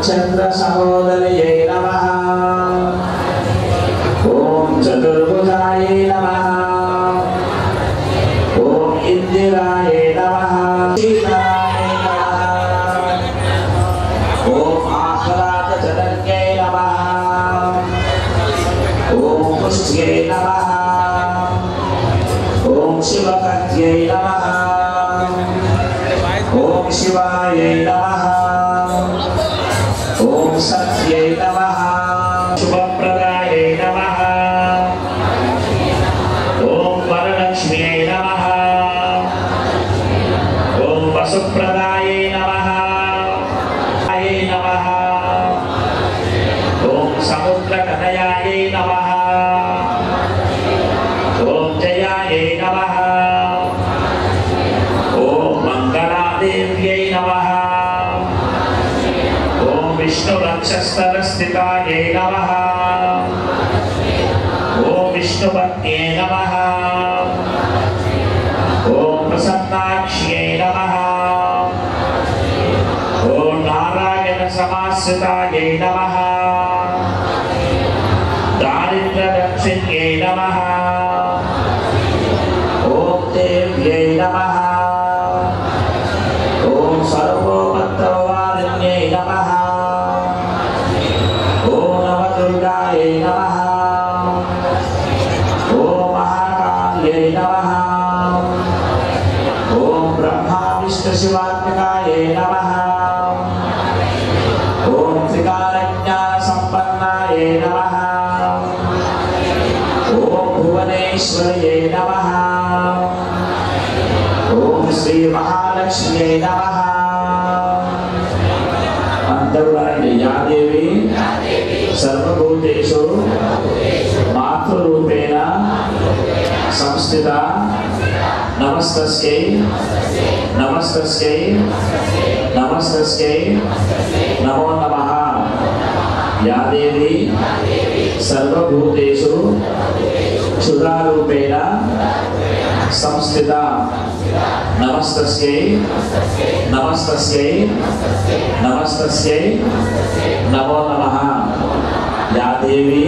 चंद्र सहोदर्ये नमः। ओम चतुर्भुजाय नमः। ओम इंदिराय नमः। सीताय नमः। ओम आह्लादजनन्यै नमः। ओम पुष्ट्यै नमः। ओम शिवकत्यै नमः। ओम शिवाय नमः। ओम सत्यै नमः। शुभप्रदाय नमः। ओम वरलक्ष्म्यै नमः। ओम वसुप्रदाय नमः। आय नमः। ओम समुद्रकनयाय नमः। ओम जयाय नमः। ओम मंगलादेव्यै नमः। ओम विष्णुवक्षस्थलस्थिताय नमः। ओम विष्णुपत्न्यै नमः। ओम प्रसन्नाक्ष्यै नमः। ओम नारायणसमाश्रिताय नमः। दारिद्र्यदक्षिण्यै नमः। ओम देव्यै नमः। ओम सर्वोपद्रववारिण्यै नमः। ओम नवदुर्गायै नमः। ओम महाकाल्यै नमः। ओम ब्रह्मा विष्णु शिवात्मकाय नमः। ओम त्रिकालज्ञानसम्पन्नाय नमः। ओम भुवनेश्वर्यै नमः। ओम श्री महालक्ष्म्यै नमः। अंतर्वाणी या देवी सर्वभूतेषु मातृरूपेण संस्थिता नमस्तस्यै नमस्तस्यै नमस्तस्यै नमो नमः। या देवी सर्वभूतेषु क्षुद्रारूपेण संस्थिता नमस्तस्यै नमस्तस्यै नमस्तस्यै नमो नमः। या देवी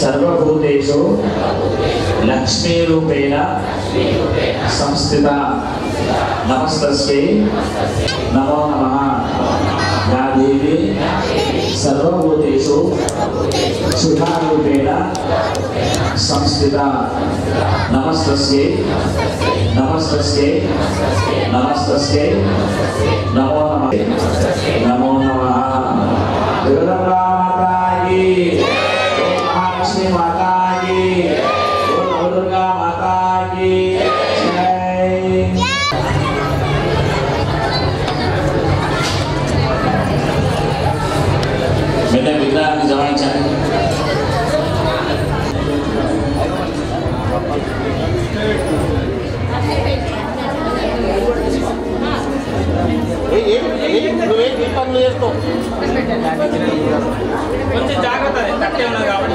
सर्वभूतेषु लक्ष्मी रूपेण संस्थिता नमस्तस्यै नमो नमः। या देवी सर्वभूतेषु सुधा रूपेण संस्थिता नमस्तस्यै नमस्तस्यै नमस्तस्यै नमो नमः। नमो नमः। जगदम्बा माता की, ओम महालक्ष्मी माता की, ओम नवदुर्गा माता की जय। मैंने विग्रह की जवान चाहे పనులు చేస్తాం కొంచెం జాగ్రత్త కట్టే ఉన్నది కాబట్టి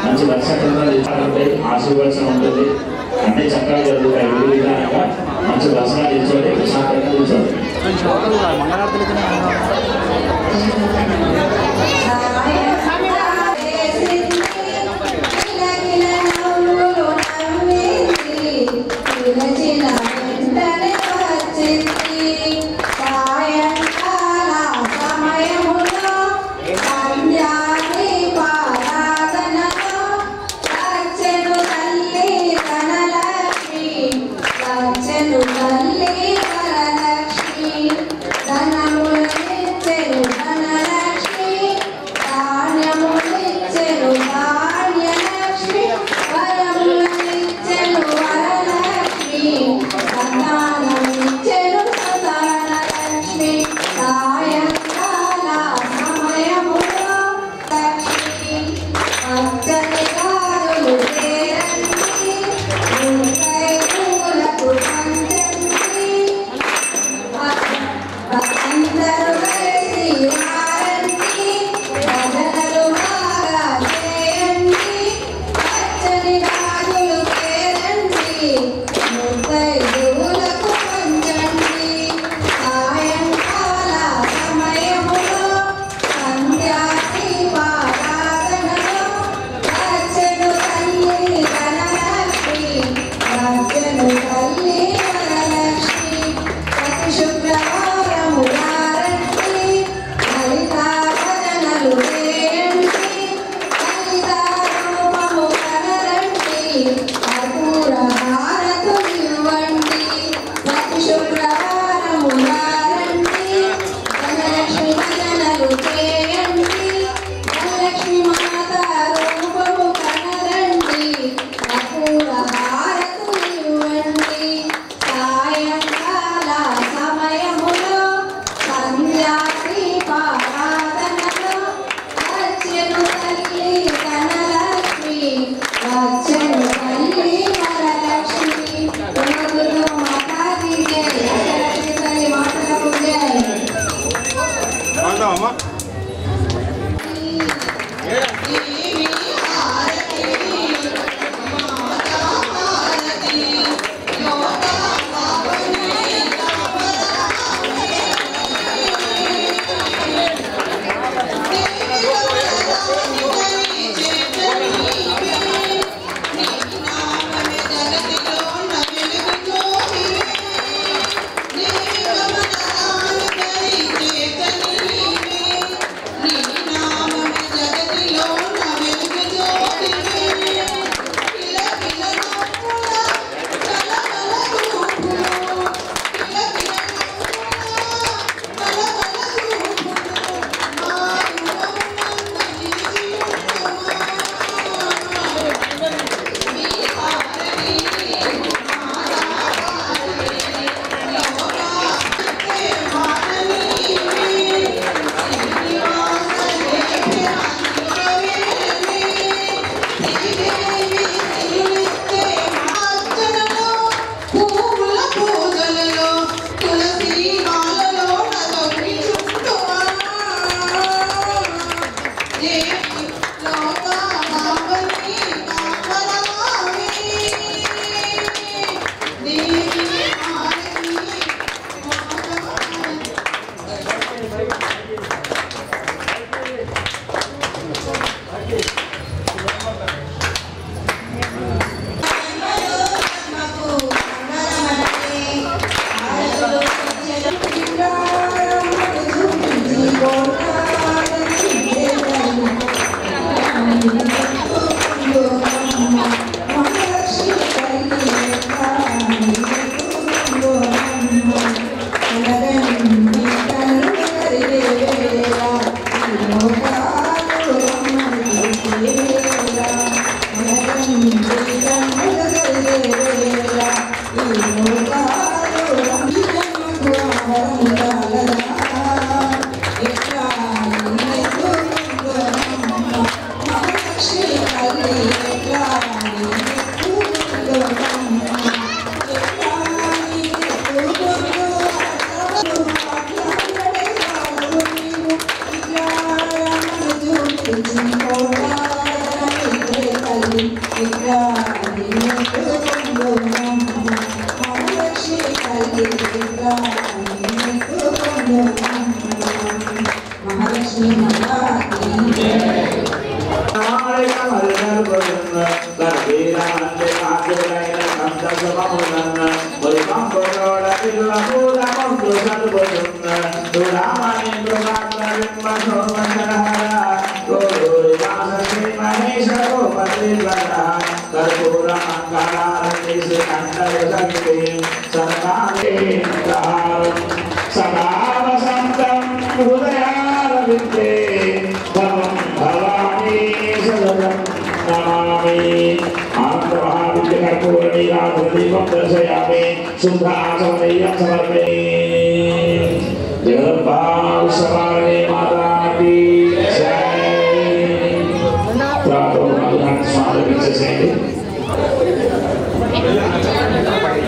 మంచి వర్షాలు ఆశీర్వచనం ఉంటుంది, అన్ని చక్కగా జరుగుతాయి. విధానంగా మంచి వర్షాలు ఇచ్చుకోండి, ప్రశాంతంగా కూర్చోండి. Thank you.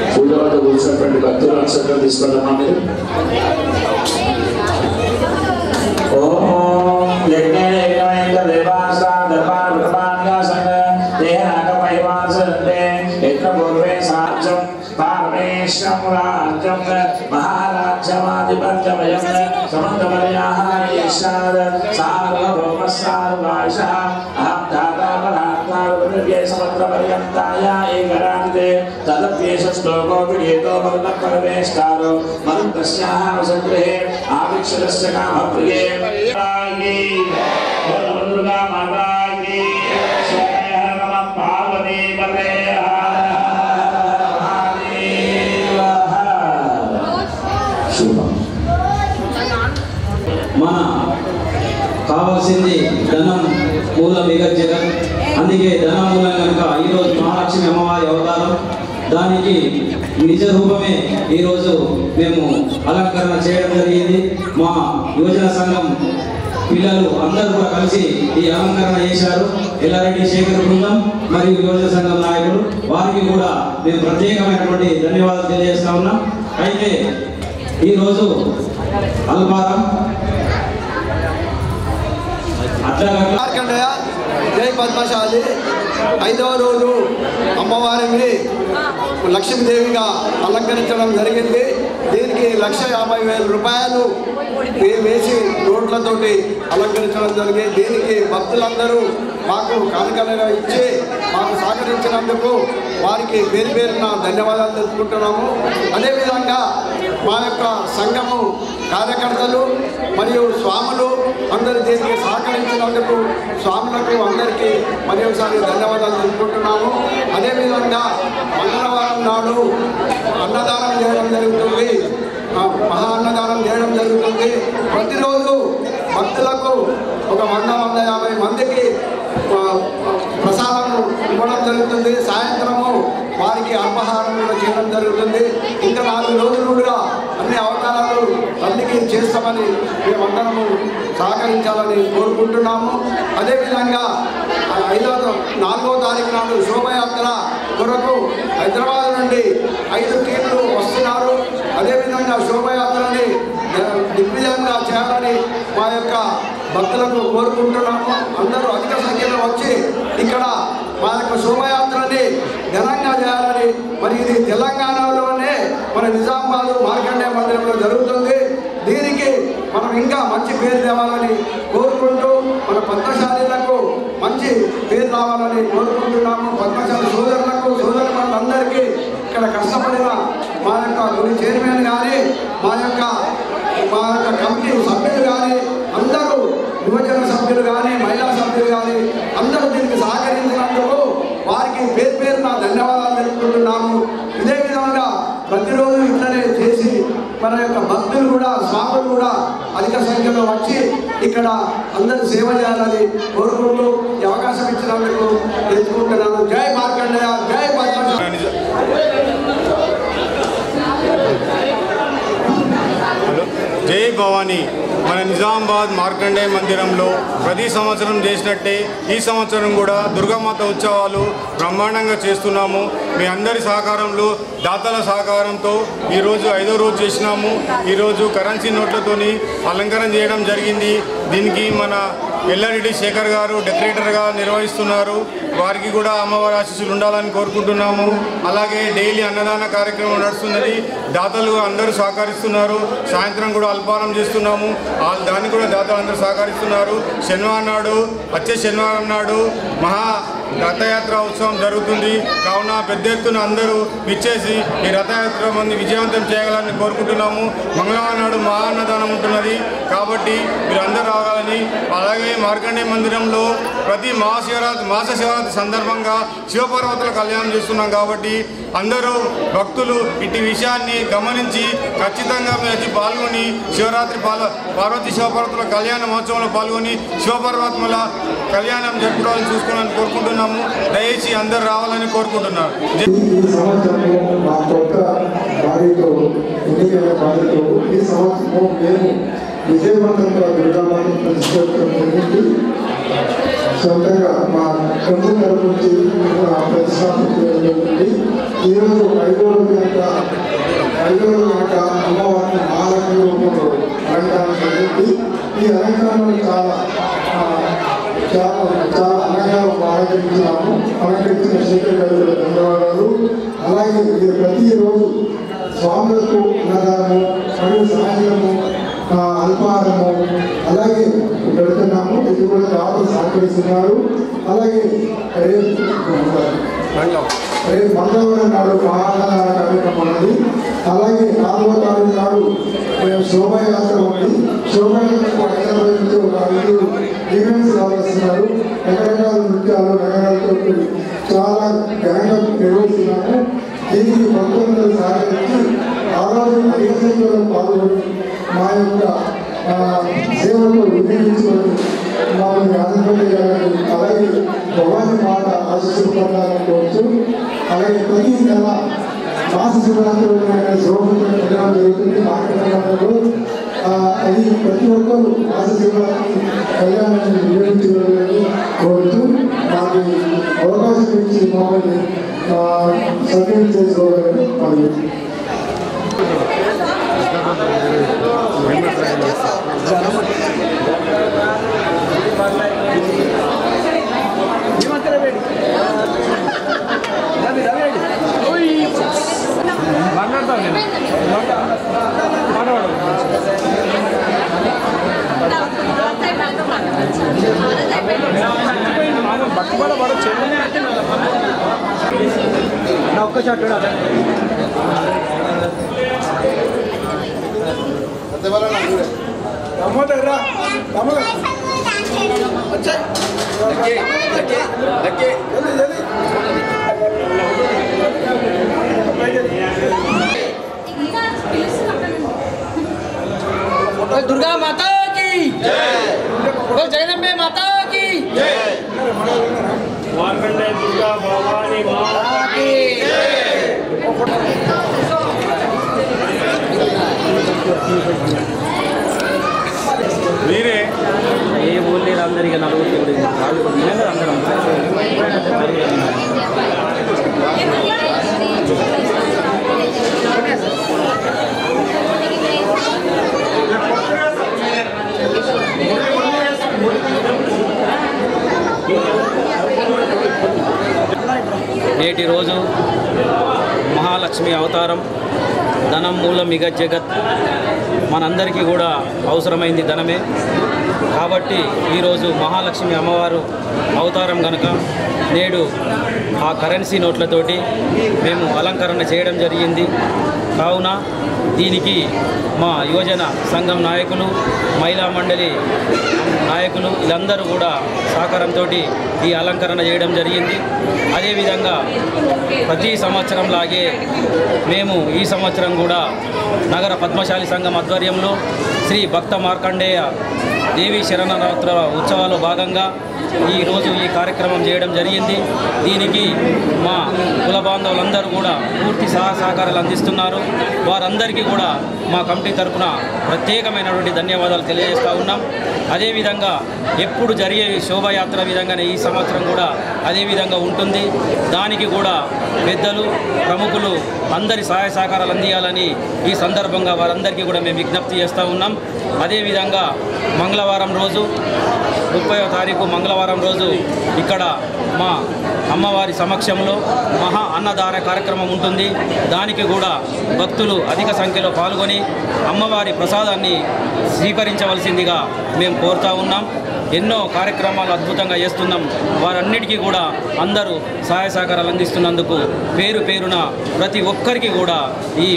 పూజ వద్ద కూర్చున్నటువంటి భక్తులు అక్షరం తీసుకుందామా మీరు? ఓం యజ్ఞేన దేవాసా దర్బార్ భగవాన్గా సంగ దేహనాగ వైవాసంతే యజ్ఞ పూర్వే సాధ్యం పారమేశ్వరం రాజ్యం మహారాజ్యమాధిపత్యమయం సమంతమర్యాః ఈశ్వర సార్వభౌమ సార్వాశ అహం దాతాపరాత్మారుపృథ్వే సమత్రపర్యంతాయ ఏకరాంతే తదప్యేష శ్లోకో విడేతో భవతః పరమేష్టారో మరుతస్యాః వసగృహే ఆవిక్షరస్య కామప్రియే దుర్గా మాతాకి పార్వతీ పతే మన కావాల్సింది ధనం మూల జగన్. అందుకే ధనం మూలం కనుక ఈరోజు మహాలక్ష్మి అమ్మవారి అవతారం, దానికి నిజ రూపమే ఈరోజు మేము అలంకరణ చేయడం జరిగింది. మా యువజన సంఘం పిల్లలు అందరూ కూడా కలిసి ఈ అలంకరణ చేశారు. ఎల్లారెడ్డి శేఖర్ బృందం మరియు యువజన సంఘం నాయకులు, వారికి కూడా మేము ప్రత్యేకమైనటువంటి ధన్యవాదాలు తెలియజేస్తా ఉన్నాం. అయితే ఈరోజు అల్పారం మార్కండేయ జై పద్మశాలి 5వ రోజు అమ్మవారిని లక్ష్మీదేవిగా అలంకరించడం జరిగింది. దీనికి 1,50,000 రూపాయలు వేసి రోడ్లతోటి అలంకరించడం జరిగింది. దీనికి భక్తులందరూ మాకు కానుకలుగా ఇచ్చి మాకు సహకరించినందుకు వారికి పేరు పేరున ధన్యవాదాలు తెలుపుకుంటున్నాము. అదేవిధంగా మా యొక్క సంఘము కార్యకర్తలు మరియు స్వాములు అందరూ దీనికి సహకరించినందుకు స్వాములకు అందరికీ మరి ఒకసారి ధన్యవాదాలు తెలుపుకుంటున్నాము. అదేవిధంగా మంగళవారం నాడు అన్నదానం చేయడం జరుగుతుంది, మహా అన్నదానం చేయడం జరుగుతుంది. ప్రతిరోజు భక్తులకు ఒక 100-150 మందికి ప్రసాదం ఇవ్వడం జరుగుతుంది. సాయంత్రము వారికి అల్పాహారం కూడా చేయడం జరుగుతుంది. ఇంకా 4 రోజులు కూడా అన్ని అవతారాలు తల్లికి చేస్తామని మేమందరము సహకరించాలని కోరుకుంటున్నాము. అదేవిధంగా 4వ తారీఖు నాడు శోభయాత్ర కొరకు హైదరాబాద్ నుండి 5 టీంలు వస్తున్నారు. అదేవిధంగా శోభయాత్రని దిగ్విజయంగా చేయాలని మా యొక్క భక్తులకు కోరుకుంటున్నాము. అందరూ అధిక సంఖ్యలో వచ్చి ఇక్కడ మా యొక్క శోభయాత్రని ఘనంగా చేయాలని, మరి ఇది తెలంగాణలోనే మన నిజామాబాద్ మార్కండేయ మందిరంలో జరుగుతుంది. దీనికి మనం ఇంకా మంచి పేరు తేవాలని కోరుకుంటూ మన పద్మశాలీలకు మంచి పేరు రావాలని కోరుకుంటున్నాము. పద్మశాలి సోదరులకు సోదరులందరికీ ఇక్కడ కష్టపడిన మా యొక్క గుడి చైర్మన్ కానీ మా యొక్క కమిటీ సభ్యులు కానీ అందరూ యువజన సభ్యులు కానీ మహిళా సభ్యులు కానీ అందరూ దీనికి సహకరించినందుకు వారికి పేరు పేరున ధన్యవాదాలు తెలుపుకుంటున్నాము. ఇదే విధంగా ప్రతిరోజు ఇట్లనే చేసి మన యొక్క భక్తులు కూడా స్వాములు కూడా అధిక సంఖ్యలో వచ్చి ఇక్కడ అందరూ సేవ చేయాలని కోరుకుంటూ ఈ అవకాశం ఇచ్చినందుకు తెలుసుకుంటున్నాను. జై మార్కండేయ, జై పద్మశాలి. జై భవానీ. మన నిజామాబాద్ మార్కండేయ మందిరంలో ప్రతి సంవత్సరం చేసినట్టే ఈ సంవత్సరం కూడా దుర్గామాత ఉత్సవాలు బ్రహ్మాండంగా చేస్తున్నాము. మీ అందరి సహకారంలో, దాతల సహకారంతో ఈరోజు 5వ రోజు చేసినాము. ఈరోజు కరెన్సీ నోట్లతోని అలంకరణ చేయడం జరిగింది. దీనికి మన ఎల్లారెడ్డి శేఖర్ గారు డెకరేటర్గా నిర్వహిస్తున్నారు. వారికి కూడా అమ్మవారి ఆశీస్సులు ఉండాలని కోరుకుంటున్నాము. అలాగే డైలీ అన్నదాన కార్యక్రమం నడుస్తున్నది. దాతలు అందరూ సహకరిస్తున్నారు. సాయంత్రం కూడా అల్పాహారం చేస్తున్నాము. దానికి కూడా దాతలు అందరూ సహకరిస్తున్నారు. శనివారం నాడు వచ్చే శనివారం నాడు మహా రథయాత్ర ఉత్సవం జరుగుతుంది. కావున పెద్ద ఎత్తున అందరూ ఇచ్చేసి ఈ రథయాత్ర మంది విజయవంతం చేయాలని కోరుకుంటున్నాము. మంగళవారం నాడు మహాన్నదానం ఉంటున్నది కాబట్టి మీరు అందరూ రావాలని. అలాగే మార్కండేయ మందిరంలో ప్రతి మాస శివరాత్రి సందర్భంగా శివపార్వతుల కళ్యాణం చేస్తున్నాం కాబట్టి అందరూ భక్తులు ఇటు విషయాన్ని గమనించి ఖచ్చితంగా మీరు వచ్చి పాల్గొని శివరాత్రి పార్వతీ శివపార్వతుల కళ్యాణ మహోత్సవంలో పాల్గొని శివపార్వతుల కళ్యాణం జరుపుకోవాలని చూసుకోవాలని కోరుకుంటున్నాము. దయచేసి అందరూ రావాలని కోరుకుంటున్నాను. ఈ సంవత్సరం మేము విజయవంతంగా దుర్గామాతను ప్రతిష్ఠించడం జరిగింది. సొంతంగా మా కుటుంబం తరపు నుంచి ప్రతిష్టాపన చేయడం జరిగింది. ఈరోజు 5వ రోజు కనుక అమ్మవారిని మహాలక్ష్మి రూపంలో అలంకరణ జరిగింది. ఈ అలంకరణలు చాలా అందంగా అలంకరించినాము. అలంకరించిన శేఖర్ గారు ధన్యవాదాలు. అలాగే ప్రతిరోజు స్వాములకు అన్నదానము మరియు సాయంత్రము అల్పాహారము అలాగే పెడుతున్నాము. ఇది కూడా దాతలు సహకరిస్తున్నారు. అలాగే రేపు మంగళవారం నాడు మహాన్నదాన కార్యక్రమం ఉన్నది. అలాగే 4వ తారీఖు నాడు మేము శోభాయాత్ర ఉంది. శోభాయాత్రకు హైదరాబాద్ నుంచి ఒక 5 ఈవెంట్స్ రావాల్స్తున్నారు. రకరకాల నృత్యాలు రకరకాలతో చాలా ఘనంగా నిర్వహిస్తున్నాము. దీనికి భక్తులందరూ సహకరించి ఆ రోజు అధిక సంఖ్యలో పాల్గొని మా యొక్క సేవలు వినియోగించుకొని మమ్మల్ని ఆనందించాలని అలాగే భవాని మాట ఆశీస్సులు పొందాలని కోరుతూ అలాగే ప్రతి నెల మాస శివరాత్రి శోభంగా పెట్టడం జరుగుతుంది. మార్కెట్లో అది ప్రతి ఒక్కరు మాస శివరాత్రి కళ్యాణాన్ని వినియోగించుకోవాలని కోరుతూ మాకు అవకాశం ఇచ్చి మమ్మల్ని సబ్మిట్ చేసుకోవాలని మరియు ఒక్క షాట్ दुर्गा माता की जय, जगदम्बे माता की जय, मार्कंडेय दुर्गा भवानी माता की మీరే ఏ ఊళ్ళో అందరికీ నలుగురు అందరం నేటి రోజు మహాలక్ష్మి అవతారం ధనం మూలం మిగ జగత్ మనందరికీ కూడా అవసరమైంది ధనమే కాబట్టి ఈరోజు మహాలక్ష్మి అమ్మవారు అవతారం కనుక నేడు ఆ కరెన్సీ నోట్లతోటి మేము అలంకరణ చేయడం జరిగింది. కావున దీనికి మా యువజన సంఘం నాయకులు మహిళా మండలి నాయకులు వీళ్ళందరూ కూడా సహకారంతో ఈ అలంకరణ చేయడం జరిగింది. అదేవిధంగా ప్రతి సంవత్సరం లాగే మేము ఈ సంవత్సరం కూడా నగర పద్మశాలి సంఘం ఆధ్వర్యంలో శ్రీ భక్త మార్కండేయ దేవి శరణరాత్ర ఉత్సవాల్లో భాగంగా ఈరోజు ఈ కార్యక్రమం చేయడం జరిగింది. దీనికి మా కుల బాంధవులందరూ కూడా పూర్తి సహకారాలు అందిస్తున్నారు. వారందరికీ కూడా మా కమిటీ తరఫున ప్రత్యేకమైనటువంటి ధన్యవాదాలు తెలియజేస్తూ ఉన్నాం. అదేవిధంగా ఎప్పుడు జరిగే శోభాయాత్ర విధంగానే ఈ సంవత్సరం కూడా అదేవిధంగా ఉంటుంది. దానికి కూడా పెద్దలు ప్రముఖులు అందరి సహాయ సహకారాలు అందియాలని ఈ సందర్భంగా వారందరికీ కూడా మేము విజ్ఞప్తి చేస్తూ ఉన్నాం. అదేవిధంగా మంగళవారం రోజు 30వ తారీఖు మంగళవారం రోజు ఇక్కడ మా అమ్మవారి సమక్షంలో మహా అన్నదాన కార్యక్రమం ఉంటుంది. దానికి కూడా భక్తులు అధిక సంఖ్యలో పాల్గొని అమ్మవారి ప్రసాదాన్ని స్వీకరించవలసిందిగా మేము కోరుతా ఉన్నాం. ఎన్నో కార్యక్రమాలు అద్భుతంగా చేస్తున్నాం. వారన్నిటికీ కూడా అందరూ సహాయ సహకారాలు అందిస్తున్నందుకు పేరు పేరున ప్రతి ఒక్కరికి కూడా ఈ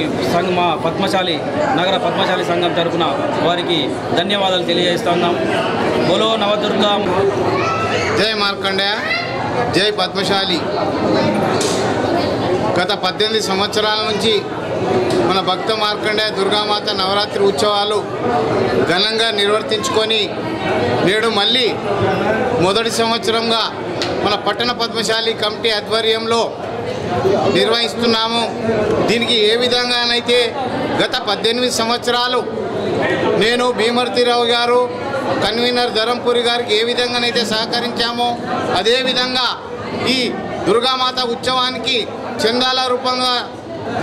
మా పద్మశాలి నగర పద్మశాలి సంఘం తరఫున వారికి ధన్యవాదాలు తెలియజేస్తున్నాం. బోలో నవదుర్గా. జై మార్కండేయ, జై పద్మశాలి. గత 18 సంవత్సరాల నుంచి మన భక్త మార్కండేయ దుర్గామాత నవరాత్రి ఉత్సవాలు ఘనంగా నిర్వర్తించుకొని నేడు మళ్ళీ మొదటి సంవత్సరంగా మన పట్టణ పద్మశాలి కమిటీ ఆధ్వర్యంలో నిర్వహిస్తున్నాము. దీనికి ఏ విధంగానైతే గత 18 సంవత్సరాలు నేను భీమర్తిరావు గారు కన్వీనర్ ధరంపూరి గారికి ఏ విధంగానైతే సహకరించామో అదేవిధంగా ఈ దుర్గామాత ఉత్సవానికి చందాల రూపంగా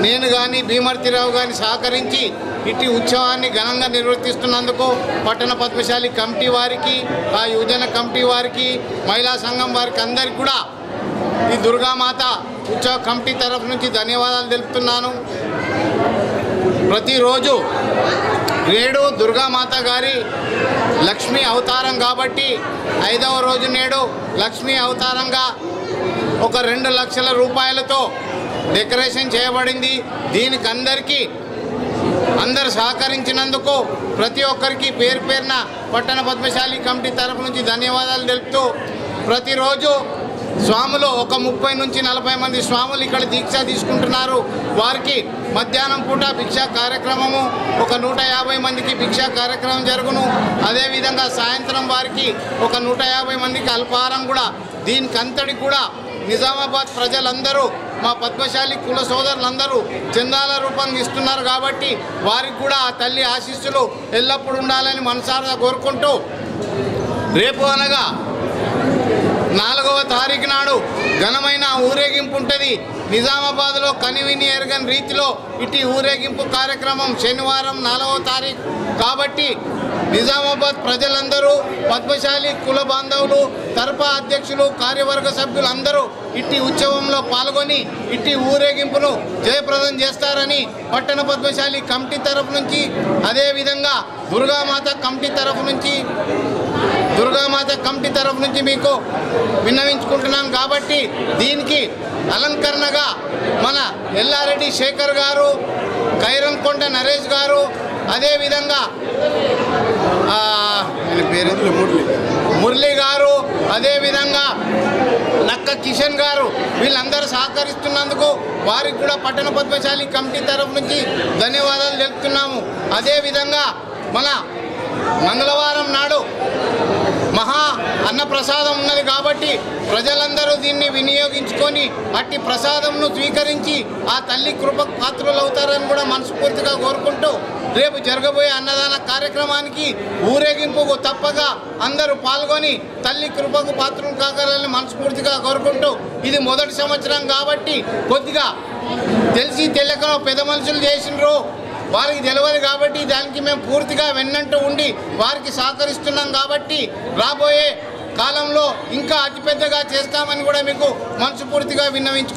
నేను కానీ భీమర్తిరావు గారిని సహకరించి ఇట్టి ఉత్సవాన్ని ఘనంగా నిర్వర్తిస్తున్నందుకు పట్టణ పద్మశాలి కమిటీ వారికి, ఆ యువజన కమిటీ వారికి, మహిళా సంఘం వారికి అందరికీ కూడా ఈ దుర్గామాత ఉత్సవ కమిటీ తరఫు నుంచి ధన్యవాదాలు తెలుపుతున్నాను. ప్రతిరోజు నేడు దుర్గామాత గారి లక్ష్మీ అవతారం కాబట్టి 5వ రోజు నేడు లక్ష్మీ అవతారంగా ఒక 2 లక్షల రూపాయలతో డెకరేషన్ చేయబడింది. దీనికి అందరు సహకరించినందుకు ప్రతి ఒక్కరికి పేరు పేరున పట్టణ పద్మశాలి కమిటీ తరఫు నుంచి ధన్యవాదాలు తెలుపుతూ ప్రతిరోజు స్వాములు ఒక 30 నుంచి 40 మంది స్వాములు ఇక్కడ దీక్ష తీసుకుంటున్నారు. వారికి మధ్యాహ్నం పూట భిక్షా కార్యక్రమము ఒక 150 మందికి భిక్షా కార్యక్రమం జరుగును. అదేవిధంగా సాయంత్రం వారికి ఒక 150 మందికి అల్పాహారం కూడా. దీనికంతటి కూడా నిజామాబాద్ ప్రజలందరూ మా పద్మశాలి కుల సోదరులందరూ చందాల రూపంగా ఇస్తున్నారు కాబట్టి వారికి కూడా ఆ తల్లి ఆశీస్సులు ఎల్లప్పుడూ ఉండాలని మనసారా కోరుకుంటూ రేపు అనగా 4వ తారీఖు నాడు ఘనమైన ఊరేగింపు ఉంటుంది. నిజామాబాద్లో కనివిని ఎరగని రీతిలో ఇటు ఊరేగింపు కార్యక్రమం శనివారం 4వ తారీఖు కాబట్టి నిజామాబాద్ ప్రజలందరూ పద్మశాలి కుల బాంధవులు తరఫా అధ్యక్షులు కార్యవర్గ సభ్యులు అందరూ ఇట్టి ఉత్సవంలో పాల్గొని ఇట్టి ఊరేగింపును జయప్రదం చేస్తారని పట్టణ పద్మశాలి కమిటీ తరఫు నుంచి అదేవిధంగా దుర్గామాత కమిటీ తరఫు నుంచి మీకు విన్నవించుకుంటున్నాం. కాబట్టి దీనికి అలంకరణగా మన ఎల్లారెడ్డి శేఖర్ గారు, కైరంకొండ నరేష్ గారు, అదేవిధంగా మురళి గారు, అదేవిధంగా నక్క కిషన్ గారు వీళ్ళందరూ సహకరిస్తున్నందుకు వారికి కూడా పట్టణ పద్మశాలి కమిటీ తరఫు నుంచి ధన్యవాదాలు తెలుపుతున్నాము. అదేవిధంగా మన మంగళవారం నాడు మహా అన్నప్రసాదం ఉన్నది కాబట్టి ప్రజలందరూ దీన్ని వినియోగించుకొని అట్టి ప్రసాదంను స్వీకరించి ఆ తల్లి కృపకు పాత్రులు అవుతారని కూడా మనస్ఫూర్తిగా కోరుకుంటూ రేపు జరగబోయే అన్నదాన కార్యక్రమానికి ఊరేగింపుకు తప్పగా అందరూ పాల్గొని తల్లి కృపకు పాత్రలు కాగలని మనస్ఫూర్తిగా కోరుకుంటూ ఇది మొదటి సంవత్సరం కాబట్టి కొద్దిగా తెలిసి తెలియక పెద్ద మనుషులు చేసినారు వారికి తెలియదు కాబట్టి దానికి మేము పూర్తిగా వెన్నంటూ ఉండి వారికి సహకరిస్తున్నాం కాబట్టి రాబోయే కాలంలో ఇంకా అతిపెద్దగా చేస్తామని కూడా మీకు మనస్ఫూర్తిగా విన్నవించుకుంటున్నాం.